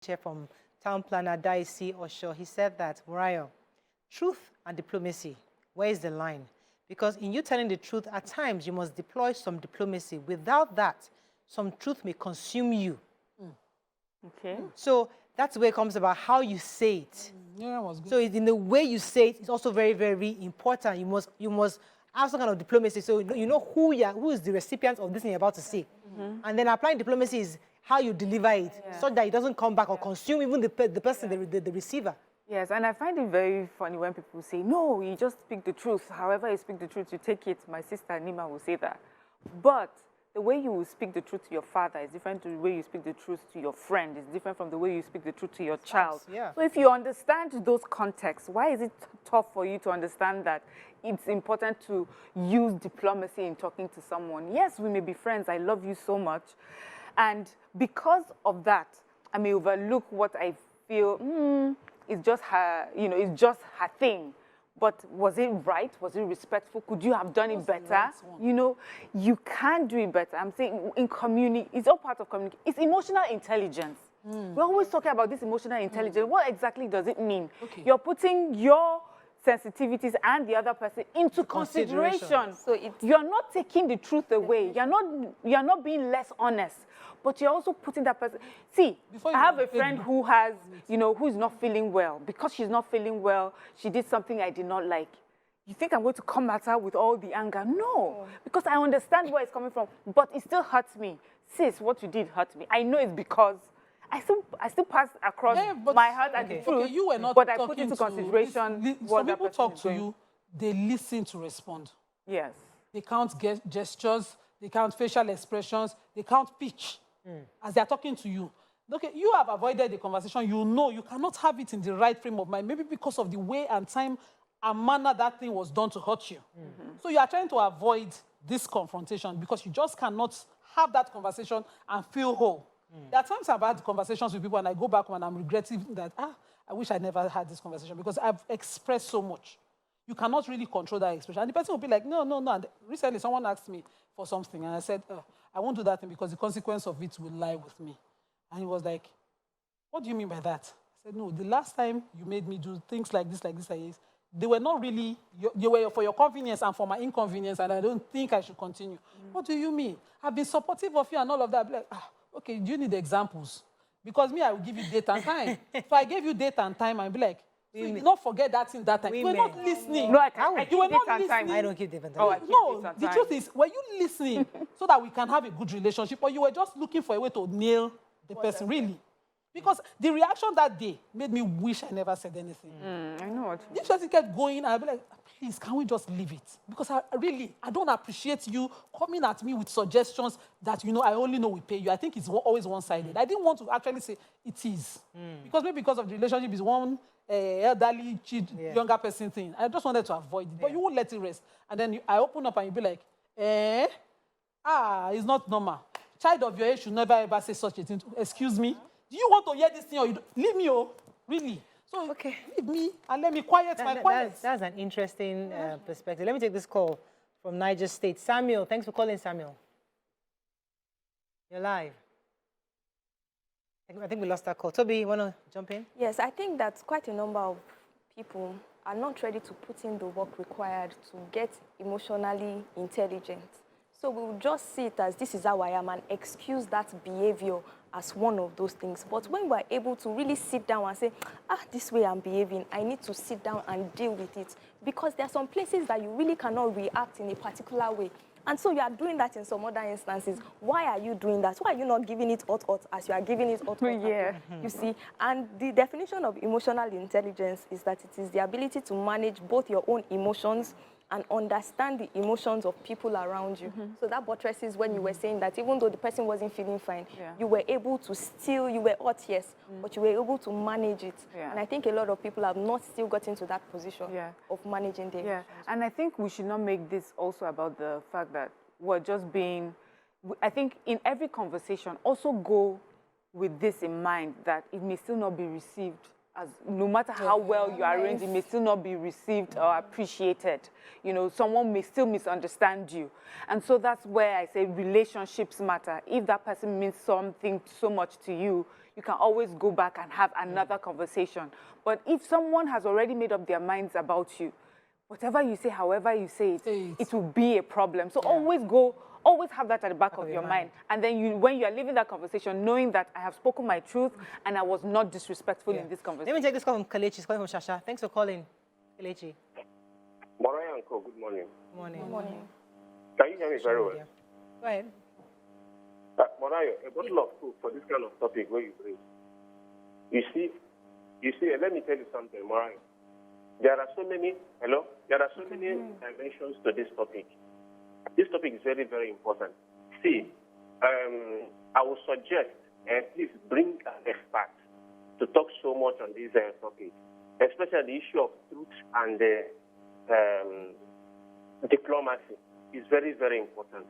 Chair from Town Planner Daisy Osho. He said that, Morayo, truth and diplomacy, where is the line? Because in you telling the truth, at times you must deploy some diplomacy. Without that, some truth may consume you. Okay. So that's where it comes about how you say it. Yeah, that was good. So it's in the way you say it, it's also very, very important. You must have some kind of diplomacy. So you know who is the recipient of this thing you're about to say. And then applying diplomacy is how you deliver it, so that it doesn't come back or consume even the person, the receiver. Yes, and I find it very funny when people say, no, you just speak the truth. However you speak the truth, you take it. My sister Nima will say that. But the way you will speak the truth to your father is different to the way you speak the truth to your friend. It's different from the way you speak the truth to your child. Yeah. So if you understand those contexts, why is it tough for you to understand that it's important to use diplomacy in talking to someone? Yes, we may be friends. I love you so much. And because of that, I may overlook what I feel is just her, it's just her thing. But was it right? Was it respectful? Could you have done it better? You can do it better. I'm saying in community, it's all part of community. It's emotional intelligence. We're always talking about this emotional intelligence. What exactly does it mean? Okay. You're putting your sensitivities and the other person into consideration. So you're not taking the truth away. You're not being less honest. But you're also putting that person. See, I have a friend who has, who's not feeling well. Because she's not feeling well, she did something I did not like. You think I'm going to come at her with all the anger? No, because I understand where it's coming from. But it still hurts me. Sis, what you did hurt me. I know it's because I still pass across my heart and the truth. Okay, you were not but I put into consideration what people talk to you, they listen to respond. Yes. They count gestures, they count facial expressions, they count pitch. As they're talking to you. Okay, you have avoided the conversation. You cannot have it in the right frame of mind, maybe because of the way and time and manner that thing was done to hurt you. So you are trying to avoid this confrontation because you just cannot have that conversation and feel whole. There are times I've had conversations with people and I go back and I'm regretting that, I wish I never had this conversation because I've expressed so much. You cannot really control that expression. And the person will be like, no. And recently someone asked me for something and I said, I won't do that thing because the consequence of it will lie with me. And he was like, what do you mean by that? I said, no, the last time you made me do things like this, they were not really, they were for your convenience and for my inconvenience, and I don't think I should continue. What do you mean? I've been supportive of you and all of that. I'll be like, okay, do you need examples? Because me, I will give you date and time. So I gave you date and time, I'll be like, so you not forget that in that time. You were not listening. No, I you were not listening. I don't keep date and time. No, the truth is, were you listening so that we can have a good relationship, or you were just looking for a way to nail the person, really? Because the reaction that day made me wish I never said anything. I know what. If just kept going, I'd be like, please, can we just leave it? Because I don't appreciate you coming at me with suggestions that, I only know we pay you. I think it's always one-sided. I didn't want to actually say it is. Because maybe because of the relationship is one elderly, younger person thing. I just wanted to avoid it. But you won't let it rest. And then I open up and you'll be like, it's not normal. Child of your age should never ever say such a thing. Excuse me? Do you want to hear this thing or you don't? Leave me, really. So leave me and let me quiet my quiet. That's an interesting perspective. Let me take this call from Niger State. Samuel, thanks for calling, Samuel. You're live. I think we lost that call. Toby, you want to jump in? Yes, I think that quite a number of people are not ready to put in the work required to get emotionally intelligent. So we will just see it as this is how I am and excuse that behavior as one of those things. But when we're able to really sit down and say, this way I'm behaving, I need to sit down and deal with it. Because there are some places that you really cannot react in a particular way. And so you are doing that in some other instances. Why are you doing that? Why are you not giving it hot as you are giving it hot? You see? And the definition of emotional intelligence is that it is the ability to manage both your own emotions and understand the emotions of people around you. So that buttresses when you were saying that even though the person wasn't feeling fine, you were able to you were hot, yes, but you were able to manage it. And I think a lot of people have not still gotten to that position of managing their emotions. And I think we should not make this also about the fact that we're just being, I think in every conversation, also go with this in mind that it may still not be received as no matter how well you arrange, it may still not be received or appreciated. You know, someone may still misunderstand you. And so that's where I say relationships matter. If that person means something so much to you, you can always go back and have another conversation. But if someone has already made up their minds about you, whatever you say, however you say it, it will be a problem. So always have that at the back of your mind. And then when you are leaving that conversation, knowing that I have spoken my truth and I was not disrespectful in this conversation. Let me take this call from Kalechi. It's calling from Shasha. Thanks for calling, Kalechi. Morayo and Co, good morning. Morning. Good morning. Can you hear me very well? Go ahead. Morayo, a bottle of Coke for this kind of topic where you bring. You see, let me tell you something, Morayo. There are so many dimensions to this topic. This topic is very, very important. See, I would suggest, please bring an expert to talk so much on this topic, especially the issue of truth and diplomacy is very, very important.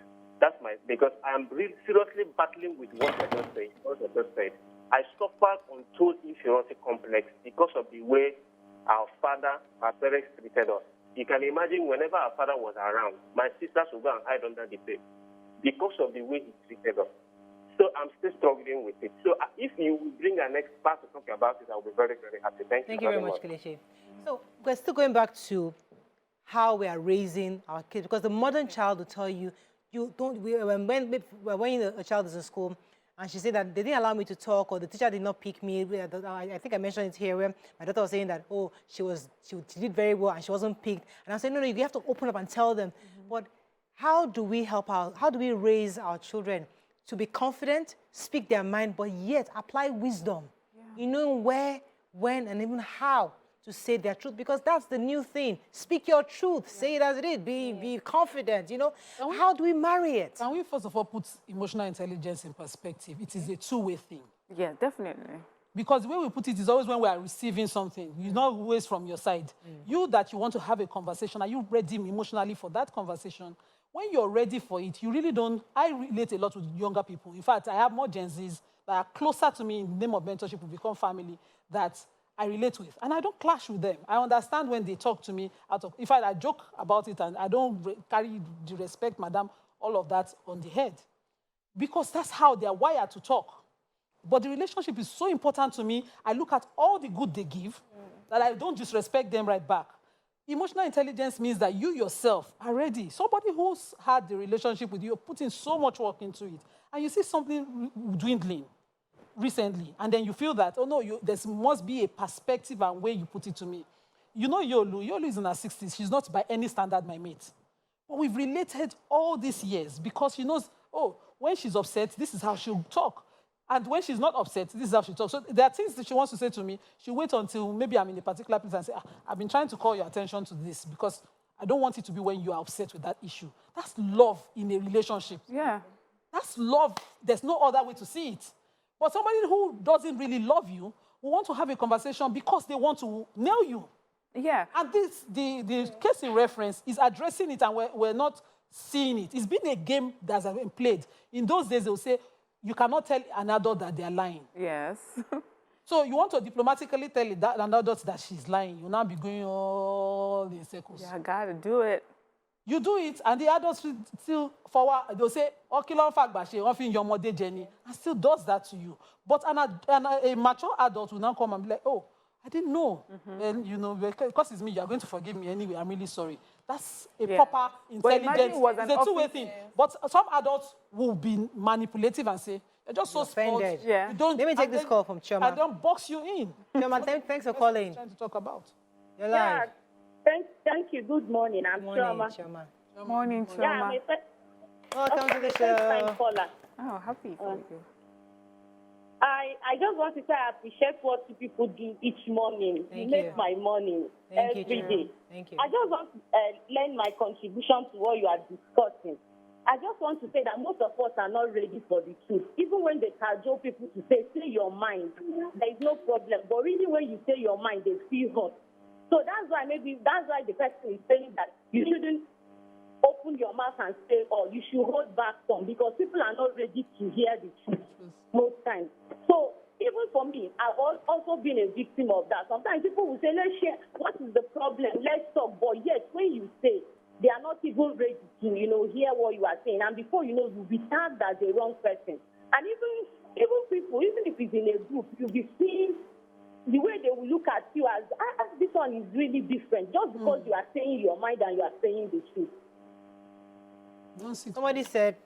Because I am really seriously battling with what I just said. I suffered untold inferiority complex because of the way our parents treated us. You can imagine whenever our father was around, my sisters would go and hide under the bed because of the way he treated us. So I'm still struggling with it. So if you will bring an expert to talk about it, I'll be very, very happy. Thank you very much, Kelechi. So we're still going back to how we are raising our kids, because the modern child will tell you, when a child is in school, and she said that they didn't allow me to talk, or the teacher did not pick me. I think I mentioned it here, where my daughter was saying that, oh, she did very well and she wasn't picked. And I said, no, you have to open up and tell them. But how do we how do we raise our children to be confident, speak their mind, but yet apply wisdom? You know where, when, and even how to say their truth, because that's the new thing. Speak your truth. Say it as it is. Be confident, you know. How do we marry it? Can we first of all put emotional intelligence in perspective? It is a two-way thing. Yeah, definitely. Because the way we put it is always when we are receiving something. It's not always from your side. You that you want to have a conversation, are you ready emotionally for that conversation? When you're ready for it, you really don't. I relate a lot with younger people. In fact, I have more Gen Zs that are closer to me in the name of mentorship, we become family, that I relate with. And I don't clash with them. I understand when they talk to me out of... In fact, I joke about it and I don't carry the respect, madam, all of that on the head. Because that's how they are wired to talk. But the relationship is so important to me. I look at all the good they give, that I don't disrespect them right back. Emotional intelligence means that you yourself are ready. Somebody who's had the relationship with you, putting so much work into it, and you see something dwindling recently, and then you feel that, oh no, there must be a perspective and way you put it to me. You know Yolu is in her 60s. She's not by any standard my mate. But we've related all these years because she knows, oh, when she's upset, this is how she'll talk. And when she's not upset, this is how she talks. So there are things that she wants to say to me. She'll wait until maybe I'm in a particular place and say, I've been trying to call your attention to this because I don't want it to be when you are upset with that issue. That's love in a relationship. Yeah. That's love. There's no other way to see it. But somebody who doesn't really love you will want to have a conversation because they want to nail you. Yeah. And the case in reference is addressing it, and we're not seeing it. It's been a game that's been played. In those days, they'll say, you cannot tell an adult that they're lying. Yes. So you want to diplomatically tell an adult that she's lying. You'll now be going all in circles. Yeah, I gotta do it. You do it, and the adults still forward. They'll say, "Okilon fact, but she often your mother Jenny," and still does that to you. But a mature adult will now come and be like, "Oh, I didn't know." And you know, because it's me, you are going to forgive me anyway. I'm really sorry. That's a proper intelligence. It's a two-way thing. But some adults will be manipulative and say, "You're just so offended." Yeah. You don't. Let me take this call from Chioma. I don't box you in. Chioma, thanks for calling. Trying to talk about. You're live. Thank you. Good morning. I'm Chioma. Morning, Chioma. Yeah, I'm welcome to the first-time caller. Oh, happy for you. I just want to say I appreciate what you people do each morning. Thank you make you. my morning every day. Thank you. I just want to lend my contribution to what you are discussing. I just want to say that most of us are not ready for the truth. Even when they cajole people to say your mind, there is no problem. But really when you say your mind, they feel hurt. So that's why the person is saying that you shouldn't open your mouth and say, oh, you should hold back some, because people are not ready to hear the truth most times. So even for me, I've also been a victim of that. Sometimes people will say, let's share, what is the problem? Let's talk. But yet, when you say, they are not even ready to, hear what you are saying. And before you know, you'll be tagged as the wrong person. And even Even people, even if it's in a group, you'll be seeing the way they will look at you as this one is really different, just because you are saying your mind and you are saying the truth. Somebody said,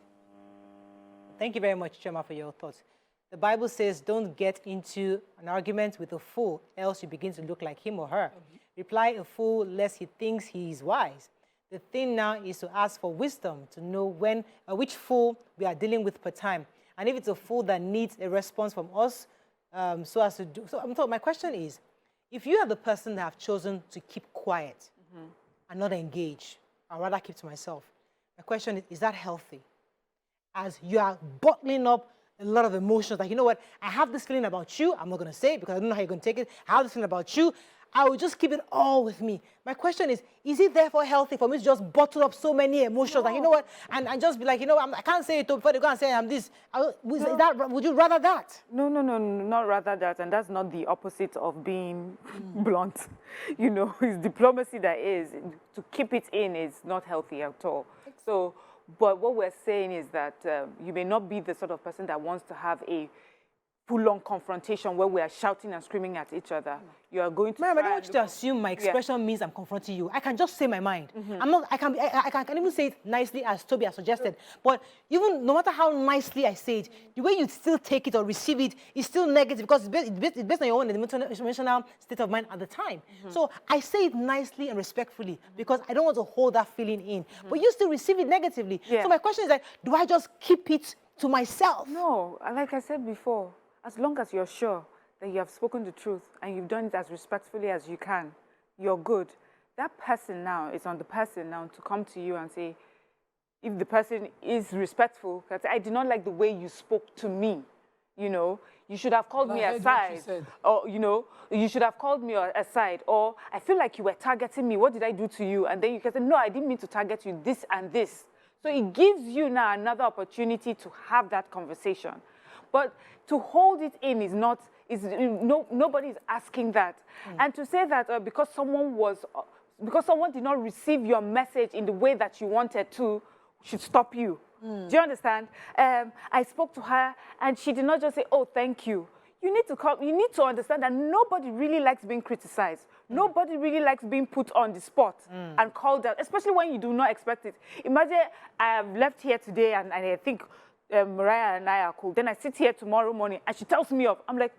thank you very much, Chema, for your thoughts. The Bible says, don't get into an argument with a fool, else you begin to look like him or her. Reply a fool, lest he thinks he is wise. The thing now is to ask for wisdom, to know which fool we are dealing with per time. And if it's a fool that needs a response from us, so as to do. So my question is, if you are the person that have chosen to keep quiet and not engage, I'd rather keep to myself. My question is that healthy? As you are bottling up a lot of emotions, like, you know what, I have this feeling about you, I'm not going to say it because I don't know how you're going to take it. I have this feeling about you, I will just keep it all with me. My question is it therefore healthy for me to just bottle up so many emotions? No. Like, you know what, and just be like, you know, I can't say it before they go and say I'm this. Would you rather that? No, not rather that. And that's not the opposite of being blunt. You know, it's diplomacy that is. To keep it in is not healthy at all. So, but what we're saying is that you may not be the sort of person that wants to have a full-on confrontation where we are shouting and screaming at each other. You are going to. Ma'am, I don't want you to assume my expression means I'm confronting you. I can just say my mind. I'm not. I can even say it nicely, as Toby has suggested. But even no matter how nicely I say it, the way you still take it or receive it is still negative because it's based on your own emotional state of mind at the time. So I say it nicely and respectfully because I don't want to hold that feeling in. But you still receive it negatively. So my question is like, do I just keep it to myself? No, like I said before. As long as you're sure that you have spoken the truth and you've done it as respectfully as you can, you're good. That person now, it's on the person now to come to you and say, if the person is respectful, I did not like the way you spoke to me, you know, you should have called me aside. Or, you know, you should have called me aside. Or, I feel like you were targeting me. What did I do to you? And then you can say, no, I didn't mean to target you, this and this. So it gives you now another opportunity to have that conversation. But to hold it in is not, nobody is asking that. And to say that because someone did not receive your message in the way that you wanted to, should stop you. Do you understand? I spoke to her and she did not just say, oh, thank you. You need to understand that nobody really likes being criticized. Nobody really likes being put on the spot and called out, especially when you do not expect it. Imagine I have left here today and I think Morayo and I are cool. Then I sit here tomorrow morning and she tells me off. I'm like,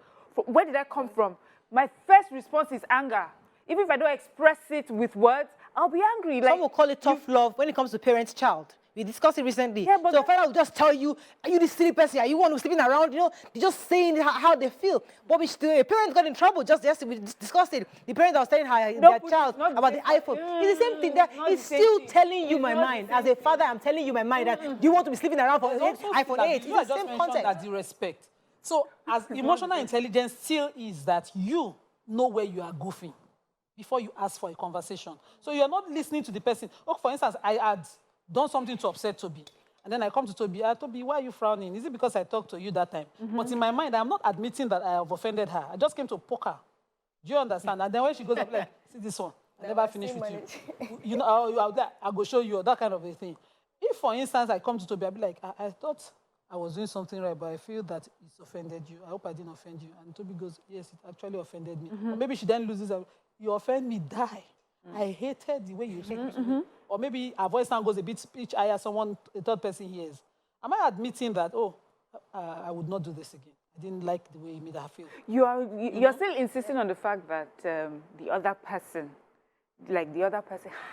where did I come from? My first response is anger. Even if I don't express it with words, I'll be angry. Some will call it tough love when it comes to parent-child. We discussed it recently. Yeah, but so father will just tell you, are you this silly person? Are you one who's sleeping around? You know, they're just saying how they feel. But the parent got in trouble just yesterday. We discussed it. The parent was telling their child about the iPhone. It's the same thing. It's still telling you my mind. As a father, I'm telling you my mind that do you want to be sleeping around for iPhone 8? It's the same concept. That the respect. So as emotional intelligence still is that you know where you are goofing before you ask for a conversation. So you're not listening to the person. Oh, for instance, I had done something to upset Toby. And then I come to Toby, Toby, why are you frowning? Is it because I talked to you that time? But in my mind, I'm not admitting that I have offended her. I just came to poke her. Do you understand? And then when she goes up, like, see this one, I never finished with you. You know, I go show you, that kind of a thing. If, for instance, I come to Toby, I'll be like, I thought I was doing something right, but I feel that it's offended you. I hope I didn't offend you. And Toby goes, yes, it actually offended me. Or maybe she then loses, you offend me, die. I hated the way you spoke to me. Or maybe her voice now goes a bit speech higher, a third person hears. Am I admitting that, I would not do this again? I didn't like the way you made her feel. You're still insisting on the fact that the other person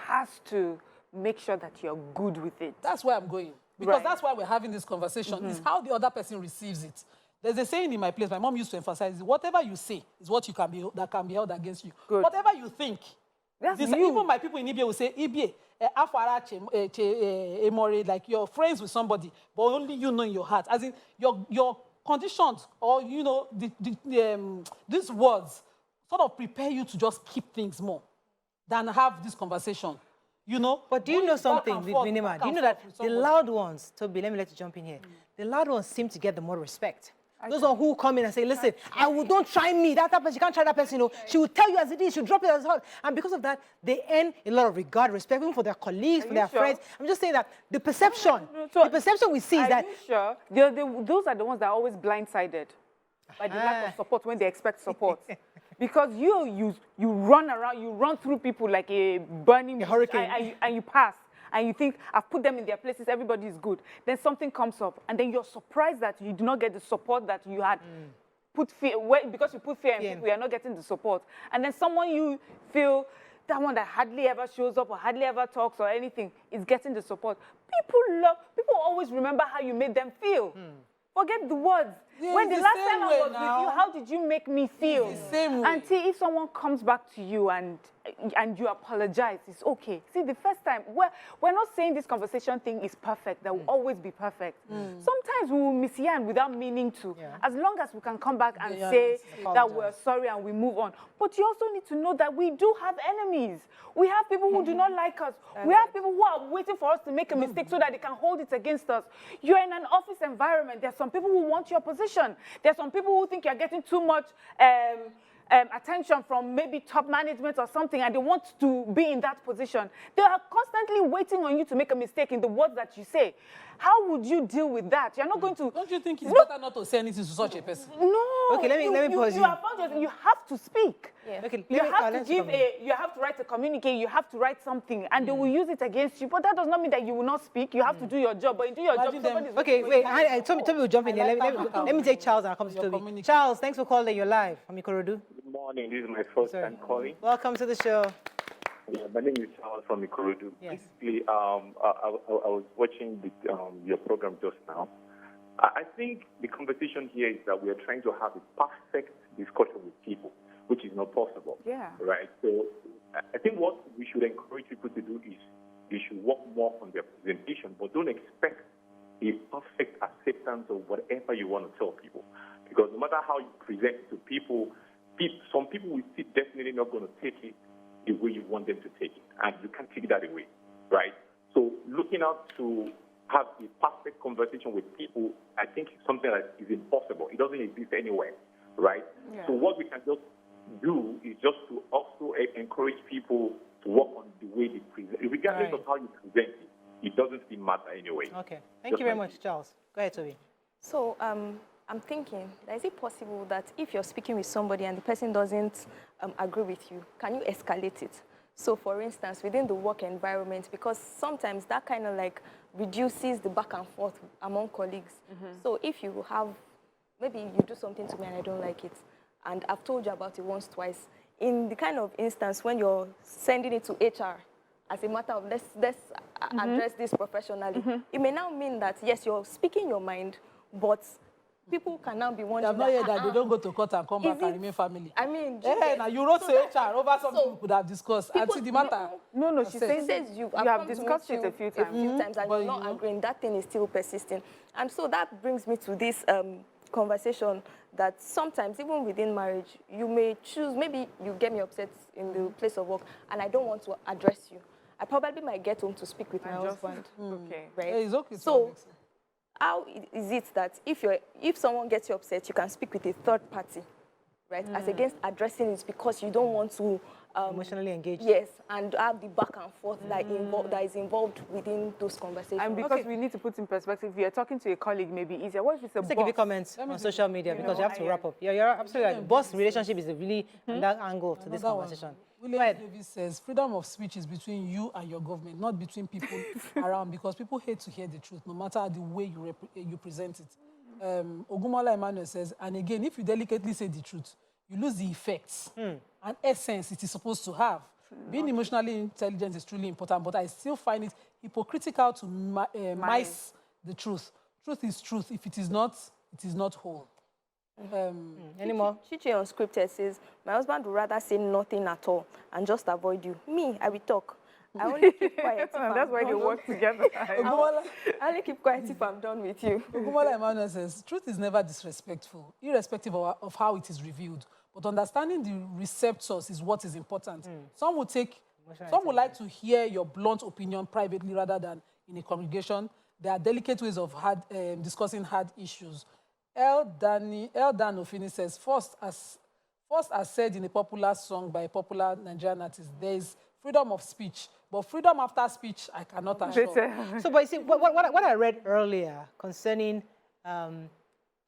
has to make sure that you're good with it. That's where I'm going. Because that's why we're having this conversation, is how the other person receives it. There's a saying in my place, my mom used to emphasize, whatever you say is what that can be held against you. Good. Whatever you think. Even my people in Ibie will say, Ibie, like you're friends with somebody, but only you know in your heart. As in, your conditions or, you know, these words sort of prepare you to just keep things more than have this conversation. You know? But do you know something with Minima? Do you know that the loud ones, Toby, let me let you jump in here. The loud ones seem to get the more respect. Those are who come in and say, listen, don't try me. That person, you can't try that person. You know, she will tell you as it is. She'll drop it as hot. And because of that, they earn a lot of regard, respect, even for their colleagues, for their friends. I'm just saying that the perception, we see is that. Are you sure? Those are the ones that are always blindsided by the lack of support when they expect support. Because you run around, you run through people like a burning hurricane, and you pass. And you think, I've put them in their places, everybody is good. Then something comes up, and then you're surprised that you do not get the support that you had put fear, because you put fear in people, you're not getting the support. And then someone you feel, that one that hardly ever shows up or hardly ever talks or anything, is getting the support. People always remember how you made them feel. Forget the words. Yeah, when the last time I was with now. you, how did you make me feel? It's the same way. Until if someone comes back to you and you apologize, it's okay. See, the first time, we're not saying this conversation thing is perfect, that will always be perfect. Sometimes we will mishear without meaning to. Yeah. As long as we can come back and say that we're sorry and we move on. But you also need to know that we do have enemies. We have people who do not like us. We have people who are waiting for us to make a mistake so that they can hold it against us. You're in an office environment. There are some people who want your position. There are some people who think you're getting too much attention from maybe top management or something, and they want to be in that position. They are constantly waiting on you to make a mistake in the words that you say. How would you deal with that? You're not going to... Don't you think it's better not to say anything to such a person? No. Okay, let me pause you. You have to speak. Yeah. Okay, You have to write a communique, you have to write something, and they will use it against you. But that does not mean that you will not speak. You have to do your job. But you do your job, somebody's... Okay, wait. Tommy will jump in here. Let me take Charles and I'll come to Toby. Charles, thanks for calling. You're live from Ikorodu. Good morning. This is my first time calling. Welcome to the show. Yeah, my name is Charles from Ikorodu. Yes. Basically, I was watching your program just now. I think the conversation here is that we are trying to have a perfect discussion with people, which is not possible. Yeah. Right? So I think what we should encourage people to do is they should work more on their presentation, but don't expect a perfect acceptance of whatever you want to tell people. Because no matter how you present it to people, some people will still definitely not going to take it the way you want them to take it. And you can't take that away, right? So looking out to have a perfect conversation with people, I think it's something that is impossible. It doesn't exist anywhere, right? Yeah. So what we can just do is just to also encourage people to work on the way they present. Regardless of how you present it, it doesn't still matter anyway. Okay. Thank you very much, Charles. Go ahead, Toby. So I'm thinking, is it possible that if you're speaking with somebody and the person doesn't agree with you, can you escalate it? So, for instance, within the work environment, because sometimes that kind of like reduces the back and forth among colleagues. So if you have, maybe you do something to me and I don't like it, and I've told you about it once, twice, in the kind of instance when you're sending it to HR, as a matter of let's address this professionally, it may now mean that, yes, you're speaking your mind, but people can now be wondering that they don't go to court and come back and remain family. I mean, now you wrote to HR over something we could have discussed. And see the matter. No, she says you have discussed it a few times and you're not agreeing. That thing is still persisting. And so that brings me to this conversation that sometimes, even within marriage, you may choose, maybe you get me upset in the place of work and I don't want to address you. I probably might get home to speak with my husband. Okay. Right? Yeah, it's okay. So, how is it that if someone gets you upset, you can speak with a third party, right? As against addressing it because you don't want to emotionally engage. Yes, and have the back and forth that is involved within those conversations. And because we need to put in perspective, if you're talking to a colleague, maybe easier. What if it's a boss? Give you comments on social media because you have to wrap up. Yeah, you're absolutely right. Boss relationship is a really that angle to this conversation. William Davis says freedom of speech is between you and your government, not between people around, because people hate to hear the truth, no matter the way you present it. Ogumola Emmanuel says, and again, if you delicately say the truth, you lose the effects and essence it is supposed to have. Being emotionally intelligent is truly important, but I still find it hypocritical to mice the truth. Truth is truth. If it is not whole. Anymore? Chichi Unscripted says, my husband would rather say nothing at all and just avoid you. Me, I will talk. I only keep quiet if that's why they work together. I only keep quiet if I'm done with you. Ogumola Emmanuel says, truth is never disrespectful, irrespective of how it is revealed. But understanding the receptors is what is important. Some would like to hear your blunt opinion privately rather than in a congregation. There are delicate ways of discussing hard issues. El Danofini says, first as said in a popular song by a popular Nigerian artist, there is freedom of speech, but freedom after speech, I cannot assure. So, but you see, what I read earlier concerning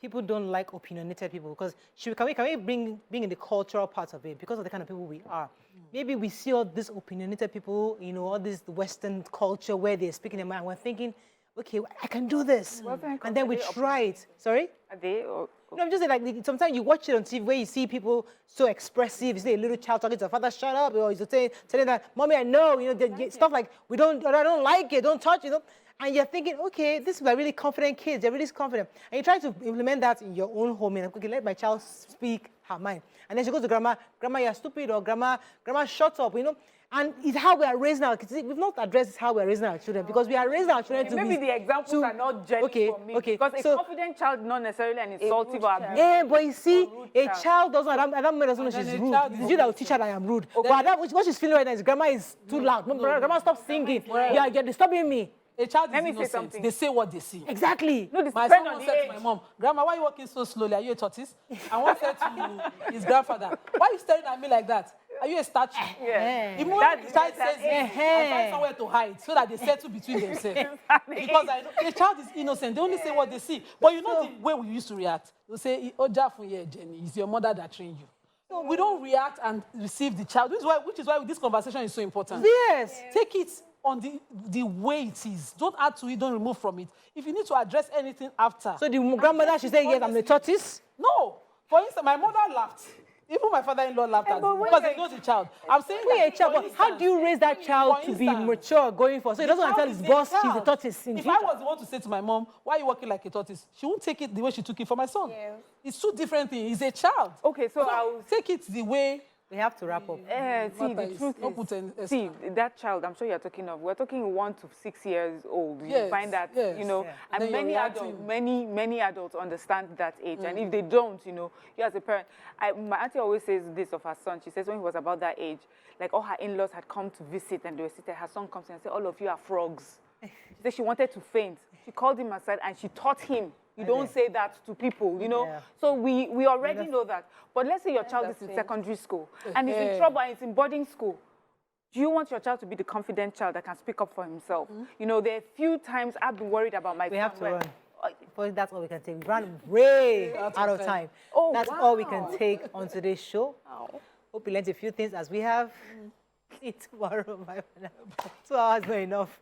people don't like opinionated people, because can we bring in the cultural part of it because of the kind of people we are? Maybe we see all these opinionated people, you know, all this Western culture where they're speaking their mind, and we're thinking, okay, I can do this. And then we try it. Sorry? Are they? Or, no, I'm just saying, like, sometimes you watch it on TV where you see people so expressive. You see a little child talking to their father, shut up, or you're telling that, Mommy, I know, you know, stuff like, I don't like it, don't touch it, you know. And you're thinking, okay, this is my really confident kids, they're really confident. And you try to implement that in your own home, and okay, let my child speak her mind. And then she goes to grandma, you're stupid, or grandma, shut up, you know. And it's how we are raising our kids. We've not addressed how we are raising our children, because we are raising our children to maybe the examples are not jelly for me. Because a confident child, not necessarily an insultive or abusive. Yeah, but you see, a child doesn't, I don't know she's rude. It's you that will teach her that I am rude. Okay. But what she's feeling right now is grandma is too loud. Grandma, stop singing. You're disturbing me. A child is innocent. They say what they see. Exactly. No, my son once said to my mom, Grandma, why are you walking so slowly? Are you a tortoise? And one said to his grandfather, why are you staring at me like that? Are you a statue? Yeah. The moment the child says, I find somewhere to hide so that they settle between themselves. Because I know the child is innocent. They only say what they see. But you know the way we used to react. They'll say, Oja Funye Jenny, it's your mother that trained you. So we don't react and receive the child, which is why this conversation is so important. Yes. Take it on the way it is. Don't add to it, don't remove from it. If you need to address anything after. So the grandmother should say, yes, I'm the tortoise? No. For instance, my mother laughed. Even my father-in-law laughed at me because he knows the child. I'm saying a child, but how do you raise that child to be mature going forward? So he doesn't want to tell his boss she's a tortoise. If I was the one to say to my mom, why are you walking like a tortoise? She won't take it the way she took it for my son. Yeah. It's two different things. He's a child. Okay, so I'll take it the way. We have to wrap up. See, the truth is, see, that child, I'm sure you're talking of, we're talking 1 to 6 years old. You find that, you know, and many adults, many adults understand that age. And if they don't, you know, you as a parent, my auntie always says this of her son. She says when he was about that age, like all her in-laws had come to visit and they were sitting, her son comes in and said, all of you are frogs. She said she wanted to faint. She called him aside and she taught him, you don't say that to people, you know. So we already know that. But let's say your child is in secondary school and is in trouble and is in boarding school. Do you want your child to be the confident child that can speak up for himself? You know, there are few times I've been worried about my son. We have to run. But that's all we can take. We ran way out of time. That's all we can take on today's show. Hope you learned a few things as we have. See you tomorrow. Bye for now. 2 hours not enough.